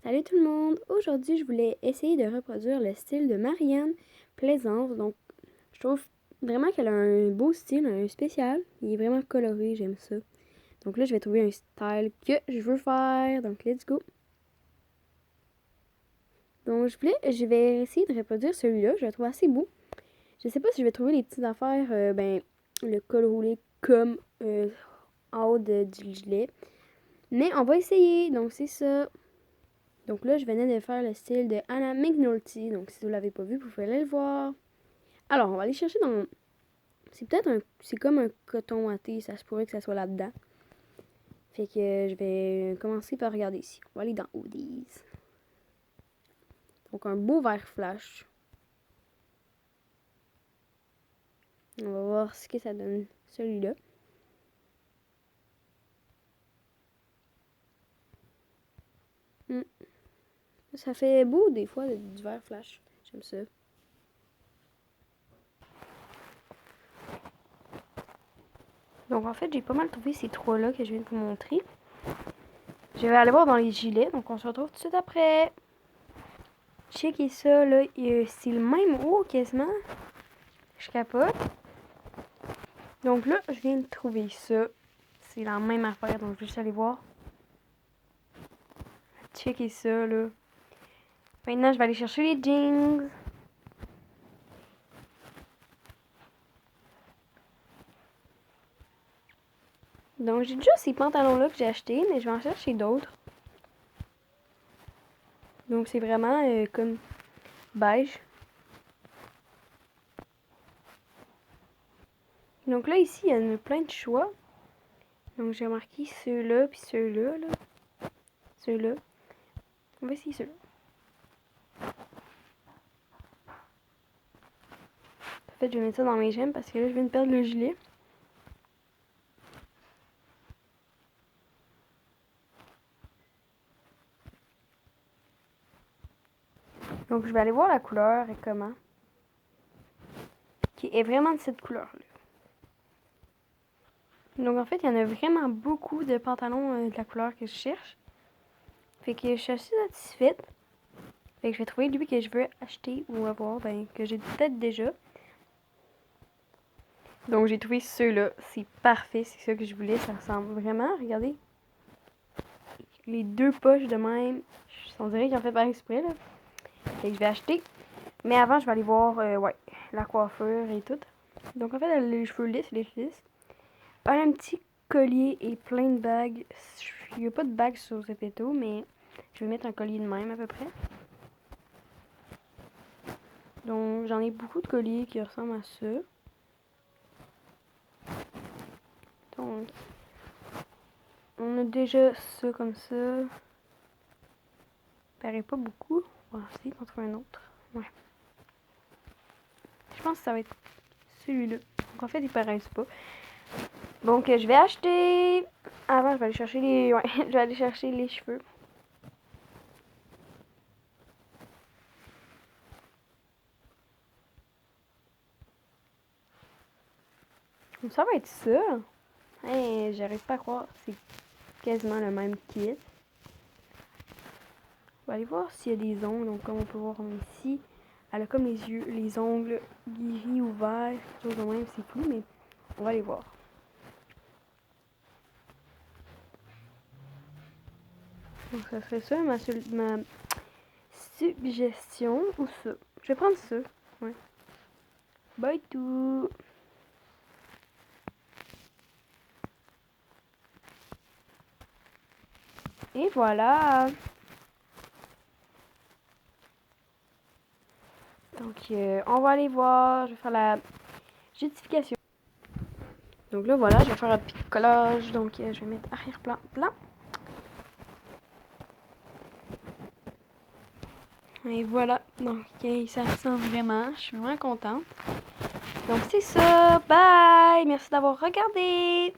Salut tout le monde! Aujourd'hui, je voulais essayer de reproduire le style de Marianne Plaisance. Donc, je trouve vraiment qu'elle a un beau style, un spécial. Il est vraiment coloré, j'aime ça. Donc là, je vais trouver un style que je veux faire. Donc, let's go! Donc, je vais essayer de reproduire celui-là. Je le trouve assez beau. Je sais pas si je vais trouver les petites affaires, le col roulé comme en haut du gilet. Mais on va essayer. Donc, c'est ça. Donc là, je venais de faire le style de Anna McNulty. Donc si vous ne l'avez pas vu, vous pouvez aller le voir. Alors, on va aller chercher dans... C'est comme un coton watté. Ça se pourrait que ça soit là-dedans. Fait que je vais commencer par regarder ici. On va aller dans Hoodies. Donc un beau vert flash. On va voir ce que ça donne, celui-là. Ça fait beau des fois du vert flash. J'aime ça. Donc en fait, j'ai pas mal trouvé ces trois-là que je viens de vous montrer. Je vais aller voir dans les gilets. Donc on se retrouve tout de suite après. Checkez ça, là. C'est le même haut quasiment. Je capote. Donc là, je viens de trouver ça. C'est la même affaire. Donc je vais juste aller voir. Checkez ça, là. Maintenant, je vais aller chercher les jeans. Donc j'ai déjà ces pantalons-là que j'ai achetés, mais je vais en chercher d'autres. Donc c'est vraiment comme beige. Donc là, ici, il y en a plein de choix. Donc j'ai marqué ceux-là, puis ceux-là, là. Ceux-là. On va essayer ceux-là. En fait, je vais mettre ça dans mes gemmes parce que là, je viens de perdre le gilet. Donc je vais aller voir la couleur et comment. Qui est vraiment de cette couleur-là. Donc en fait, il y en a vraiment beaucoup de pantalons de la couleur que je cherche. Fait que je suis assez satisfaite. Fait que je vais trouver lui que je veux acheter ou avoir, que j'ai peut-être déjà. Donc j'ai trouvé ceux-là. C'est parfait, c'est ça que je voulais. Ça ressemble vraiment, regardez. Les deux poches de même. On dirait qu'ils ont fait par exprès, là. Fait que je vais acheter. Mais avant, je vais aller voir, la coiffure et tout. Donc en fait, elle a les cheveux lisses, Elle a un petit collier et plein de bagues. Il n'y a pas de bagues sur ce péto, mais je vais mettre un collier de même à peu près. Donc j'en ai beaucoup de colliers qui ressemblent à ça. Donc on a déjà ça comme ça. Paraît pas beaucoup. On va essayer d'en trouver un autre. Ouais. Je pense que ça va être celui-là. Donc en fait, ils paraissent pas. Donc je vais acheter. Avant, je vais aller chercher les. Ouais, je vais aller chercher les cheveux. Donc ça va être ça. Hey, j'arrive pas à croire. C'est quasiment le même kit. On va aller voir s'il y a des ongles. Donc comme on peut voir ici, elle a comme les ongles gris ouverts, quelque chose de même, c'est flou, mais on va aller voir. Donc ça serait ça ma suggestion ou ça. Je vais prendre ça. Ouais. Bye tout. Et voilà. Donc on va aller voir. Je vais faire la justification. Donc là voilà, je vais faire un petit collage. Donc je vais mettre arrière-plan blanc. Et voilà, donc ça ressemble vraiment, je suis vraiment contente. Donc c'est ça, bye! Merci d'avoir regardé!